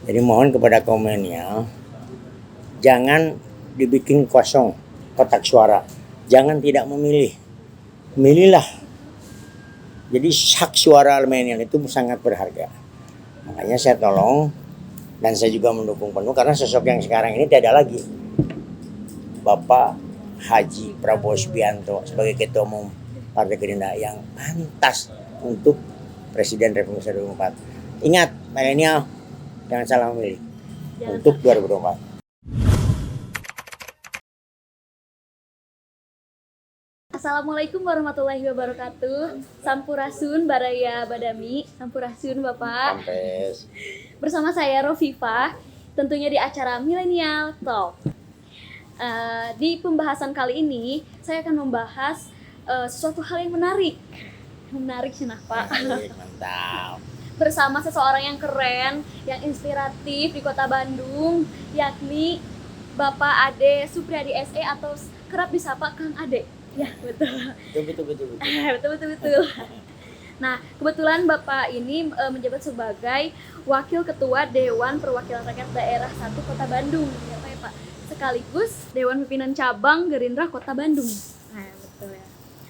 Jadi mohon kepada kaum milenial, jangan dibikin kosong kotak suara. Jangan tidak memilih. Milihlah. Jadi hak suara milenial itu sangat berharga. Makanya saya tolong dan saya juga mendukung penuh karena sosok yang sekarang ini tidak ada lagi. Bapak Haji Prabowo Subianto sebagai Ketua Umum Partai Gerindra yang pantas untuk Presiden Republik Indonesia 2024. Ingat, milenial, jangan salah memilih untuk 2024. Assalamualaikum warahmatullahi wabarakatuh. Sampurasun Baraya Badami. Sampurasun Bapak. Sampes. Bersama saya Rofifa, tentunya di acara Millennial Talk. Di pembahasan kali ini, saya akan membahas sesuatu hal yang menarik. Menarik sih, Pak. Mantap. Bersama seseorang yang keren, yang inspiratif di Kota Bandung, yakni Bapak Ade Supriyadi SE atau kerap disapa Kang Ade. Ya, betul. Betul. Nah, kebetulan Bapak ini menjabat sebagai Wakil Ketua Dewan Perwakilan Rakyat Daerah 1 Kota Bandung, ya Pak. Sekaligus Dewan Pimpinan Cabang Gerindra Kota Bandung. Nah, betul ya.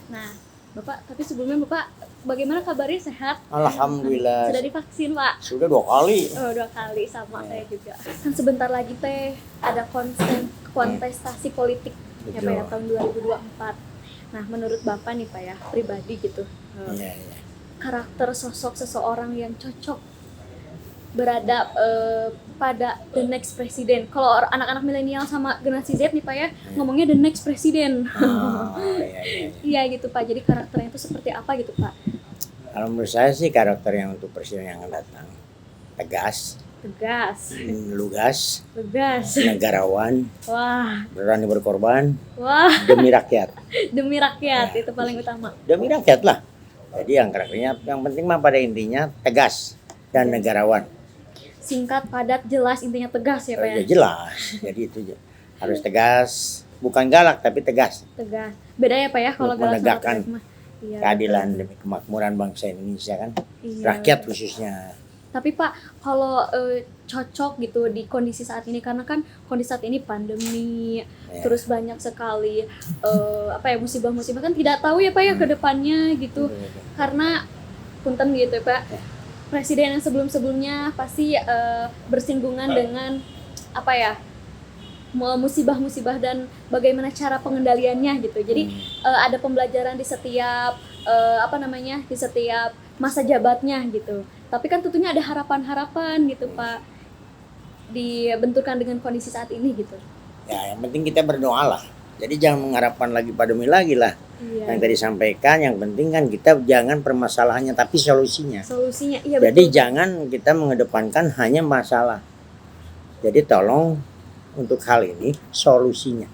Nah, Bapak, tapi sebelumnya Bapak, bagaimana kabarnya, sehat? Alhamdulillah. Sudah divaksin, Pak? Sudah 2 kali. Oh, 2 kali, sama saya juga. Kan sebentar lagi teh ada kontestasi politik ya Pak ya, tahun 2024. Nah, menurut Bapak nih Pak ya, pribadi gitu, karakter sosok seseorang yang cocok berada pada the next presiden. Kalau anak-anak milenial sama generasi Z nih Pak ya, ngomongnya the next presiden. Iya gitu Pak, jadi karakternya itu seperti apa gitu Pak? Kalau menurut saya sih karakter yang untuk presiden yang akan datang tegas, lugas, negarawan, wah, berani berkorban, wah, demi rakyat. Demi rakyat, itu paling utama. Demi rakyat lah. Jadi yang karakternya yang penting mah pada intinya tegas dan negarawan. Singkat, padat, jelas, intinya tegas ya Pak ya? Ya jelas. Jadi itu harus tegas, bukan galak tapi tegas. Tegas. Beda ya Pak ya kalau galak menegakkan keadilan betul. demi kemakmuran bangsa Indonesia kan. Iya, Rakyat betul. khususnya. Tapi Pak, kalau cocok gitu di kondisi saat ini, karena kan kondisi saat ini pandemi, terus banyak sekali musibah-musibah, kan tidak tahu ya Pak ya ke depannya gitu. Karena punten gitu ya Pak, presiden yang sebelum-sebelumnya pasti bersinggungan dengan musibah-musibah dan bagaimana cara pengendaliannya gitu. Jadi ada pembelajaran di setiap di setiap masa jabatnya gitu. Tapi kan tentunya ada harapan-harapan gitu Pak, dibenturkan dengan kondisi saat ini gitu. Ya, yang penting kita berdoa lah. Jadi jangan mengharapkan lagi pandemi lagi lah. Yang tadi sampaikan, yang penting kan kita jangan permasalahannya tapi solusinya. Solusinya, iya betul. Jadi betul. jangan kita mengedepankan hanya masalah. Jadi tolong untuk hal ini solusinya.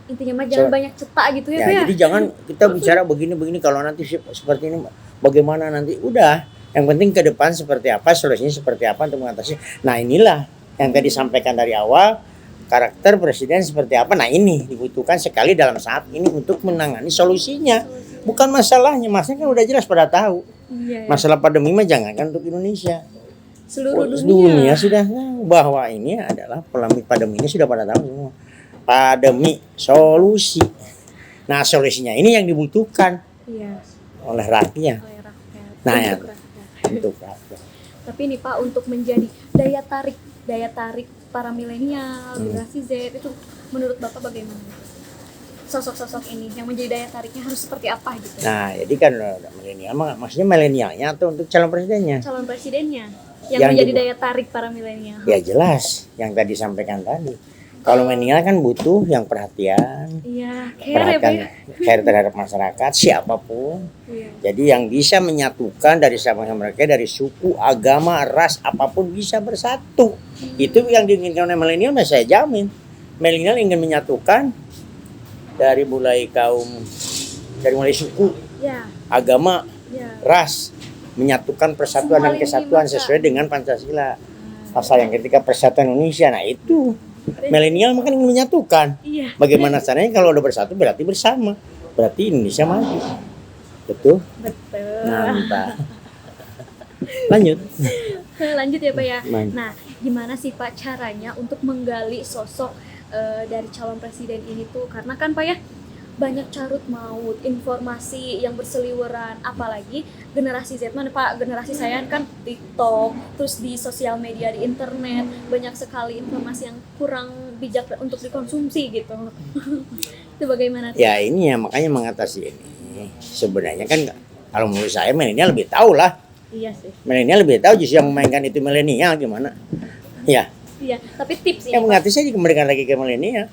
Intinya mah jangan banyak cetak gitu ya Pak ya. Jadi jangan kita bicara begini-begini, kalau nanti seperti ini bagaimana nanti, udah. Yang penting ke depan seperti apa, solusinya seperti apa untuk mengatasi. Nah inilah yang tadi disampaikan dari awal, karakter presiden seperti apa. Nah ini dibutuhkan sekali dalam saat ini untuk menangani solusinya. Bukan masalahnya, masalahnya kan udah jelas pada tahu. Iya. Masalah pandemi mah jangan kan untuk Indonesia. Seluruh dunia sudah tahu bahwa ini adalah polemik pandemi, ini sudah pada tahu semua. Pandemi, solusi. Nah solusinya ini yang dibutuhkan oleh rakyat. Nah ya, untuk rakyat. Tapi nih Pak, untuk menjadi daya tarik para milenial, generasi Z itu menurut Bapak bagaimana? Sosok-sosok ini yang menjadi daya tariknya harus seperti apa gitu? Nah, jadi kan milenial, maksudnya milenialnya atau untuk calon presidennya? Calon presidennya yang menjadi daya tarik para milenial. Ya jelas, yang tadi sampaikan tadi. Kalau milenial kan butuh yang perhatian, care terhadap masyarakat siapapun. Jadi yang bisa menyatukan dari sama mereka, dari suku, agama, ras apapun bisa bersatu. Itu yang diinginkan oleh milenial, saya jamin. Milenial ingin menyatukan dari mulai mulai suku, agama, ras, menyatukan persatuan dan kesatuan sesuai dengan Pancasila. Pasal yang ketika persatuan Indonesia, nah itu milenial makan ingin menyatukan. Bagaimana caranya? Kalau udah bersatu berarti bersama, berarti Indonesia maju. Betul. Betul. Mantap. Lanjut ya Pak ya. Nah, gimana sih Pak caranya untuk menggali sosok dari calon presiden ini tuh, karena kan Pak ya banyak carut maut, informasi yang berseliweran, apalagi generasi Z mana Pak, generasi saya kan TikTok, terus di sosial media, di internet, banyak sekali informasi yang kurang bijak untuk dikonsumsi gitu. Itu bagaimana? Ya ini ya makanya mengatasi ini. Sebenarnya kan kalau menurut saya milenial lebih tahu lah. Iya sih. Milenial lebih tahu justru yang memainkan itu milenial gimana. Ya. Iya, tapi tips Yang ini mengatasi dikembalikan lagi ke milenial.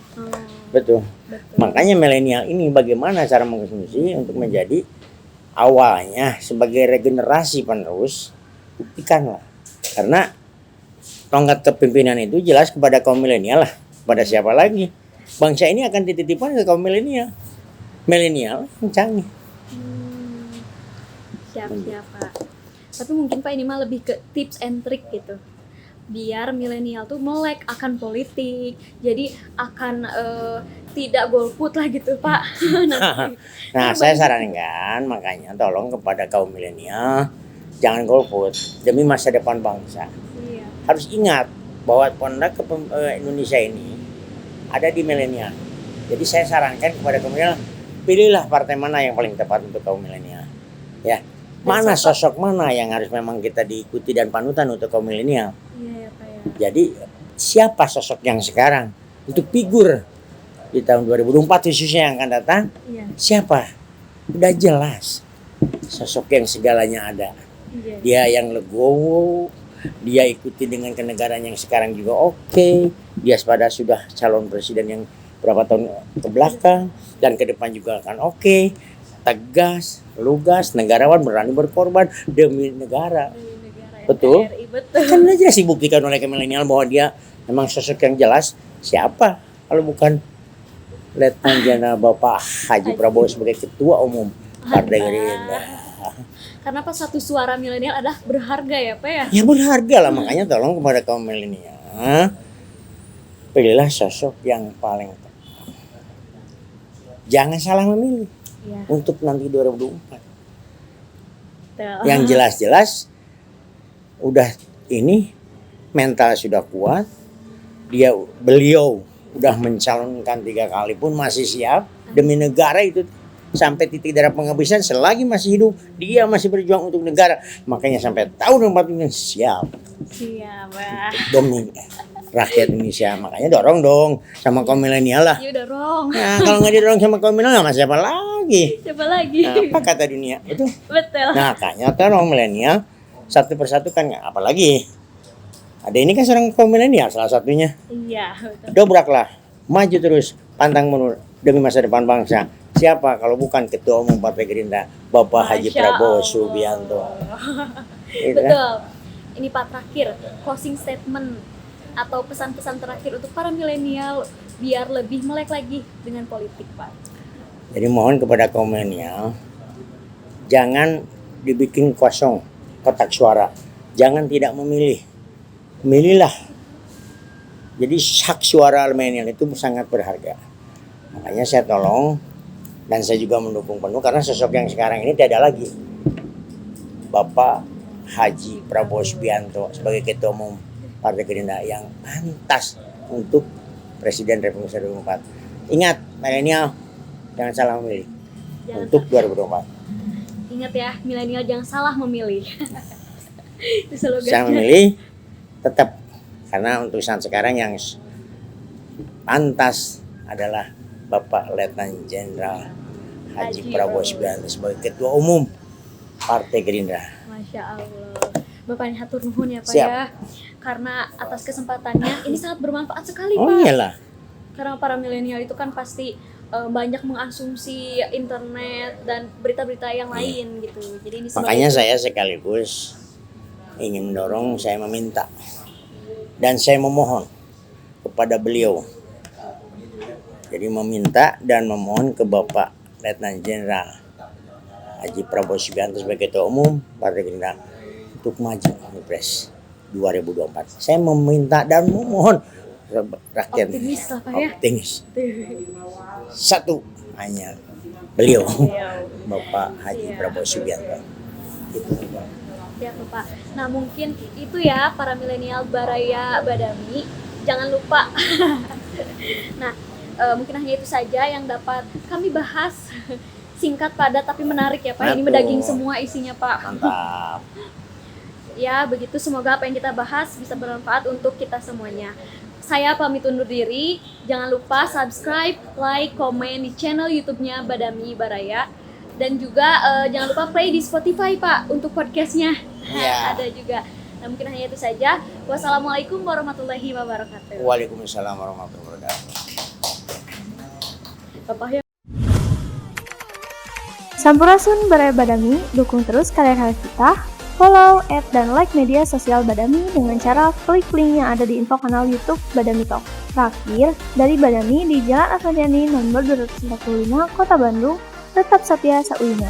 Betul. betul. Makanya milenial ini bagaimana cara mengkonsumsi untuk menjadi awalnya sebagai regenerasi penerus, buktikanlah. Karena tongkat kepemimpinan itu jelas kepada kaum milenial lah. Pada siapa lagi? Bangsa ini akan dititipkan ke kaum milenial. Milenial yang canggih. Siap Pak. Tapi mungkin Pak ini mah lebih ke tips and trick gitu. Biar milenial tuh melek akan politik, jadi akan tidak golput lah gitu Pak. Nah, saya sarankan makanya tolong kepada kaum milenial jangan golput demi masa depan bangsa. Iya. Harus ingat bahwa pondak Indonesia ini ada di milenial. Jadi saya sarankan kepada kaum milenial, pilihlah partai mana yang paling tepat untuk kaum milenial. Ya, mana sosok mana yang harus memang kita diikuti dan panutan untuk kaum milenial. Iya ya Pak ya. Jadi siapa sosok yang sekarang untuk figur di tahun 2024 khususnya yang akan datang? Iya. Siapa? Udah jelas sosok yang segalanya ada. Iya. Dia yang legowo, dia ikuti dengan kenegaraan yang sekarang juga oke. Dia sudah calon presiden yang berapa tahun ke belakang dan ke depan juga akan oke. Tegas, lugas, negarawan, berani berkorban demi negara. Betul. Betul. Kan aja sih buktikan oleh milenial bahwa dia memang sosok yang jelas. Siapa kalau bukan Letnan Jenderal Bapak Haji Prabowo sebagai Ketua Umum Partai Gerindra. Karena pas satu suara milenial adalah berharga ya Pak ya. Ya berharga lah, makanya tolong kepada kaum milenial pilihlah sosok yang paling tepat. Jangan salah memilih Ya. untuk nanti 2024. Betul. Yang jelas-jelas udah ini mental sudah kuat, beliau udah mencalonkan 3 kali pun masih siap demi negara itu sampai titik darah penghabisan. Selagi masih hidup dia masih berjuang untuk negara, makanya sampai tahun 2045 siap Pak. demi rakyat Indonesia. Makanya dorong dong sama kaum milenial lah. Iya dorong. Nah, kalau nggak didorong sama kaum milenial sama siapa lagi? Siapa lagi? Apa kata dunia? Betul. Betul. Nah, makanya tolong milenial satu persatu kan, apalagi ada ini kan seorang kaum milenial salah satunya. Iya, betul. Dobraklah, maju terus, pantang mundur demi masa depan bangsa. Siapa kalau bukan Ketua Umum Partai Gerindra Bapak Haji Prabowo Subianto. Gitu, betul. Ini Pak terakhir, closing statement atau pesan-pesan terakhir untuk para milenial biar lebih melek lagi dengan politik Pak. Jadi mohon kepada kaum milenial jangan dibikin kosong kotak suara. Jangan tidak memilih. Milihlah. Jadi hak suara milenial itu sangat berharga. Makanya saya tolong dan saya juga mendukung penuh karena sosok yang sekarang ini tidak ada lagi. Bapak Haji Prabowo Subianto sebagai Ketua Umum Partai Gerindra yang pantas untuk Presiden Republik Indonesia 2024. Ingat, milenial jangan salah memilih untuk 2024. Ingat ya, milenial jangan salah memilih. Itu slogannya. Saya memilih tetap karena untuk saat sekarang yang pantas adalah Bapak Letnan Jenderal Haji Prabowo Subianto sebagai Ketua Umum Partai Gerindra. Masya Allah. Bapak ini hatur nuhun ya Pak Siap. ya. Karena atas kesempatannya ini sangat bermanfaat sekali Oh Pak. iyalah. Karena para milenial itu kan pasti banyak mengasumsi internet dan berita-berita yang lain gitu. Jadi ini Makanya saya sekaligus ingin mendorong, saya meminta dan saya memohon kepada beliau. Jadi meminta dan memohon ke Bapak Letnan Jenderal Haji Prabowo Subianto sebagai Ketua Umum Partai Gerindra untuk maju Pilpres 2024. Saya meminta dan memohon rakyat optimis lah Pak ya. optimis. Satu hanya beliau Bapak Haji Prabowo Subianto. Itu. Ya Bapak. Nah mungkin itu ya para milenial Baraya Badami, jangan lupa. Nah mungkin hanya itu saja yang dapat kami bahas. Singkat, padat, tapi menarik ya Pak. Ini mendaging semua isinya Pak. Mantap. Ya begitu, semoga apa yang kita bahas bisa bermanfaat untuk kita semuanya. Saya pamit undur diri. Jangan lupa subscribe, like, komen di channel YouTube-nya Badami Baraya. Dan juga jangan lupa play di Spotify Pak untuk podcastnya. Ada juga. Nah mungkin hanya itu saja. Wassalamualaikum warahmatullahi wabarakatuh. Waalaikumsalam warahmatullahi wabarakatuh. Bapak ya. Sampurasun Baraya Badami, dukung terus karya-karya kita. Follow, add, dan like media sosial Badami dengan cara klik link yang ada di info kanal YouTube Badami Talk. Terakhir, dari Badami di Jalan Ahmad Yani nomor 245, Kota Bandung. Tetap setia sauina.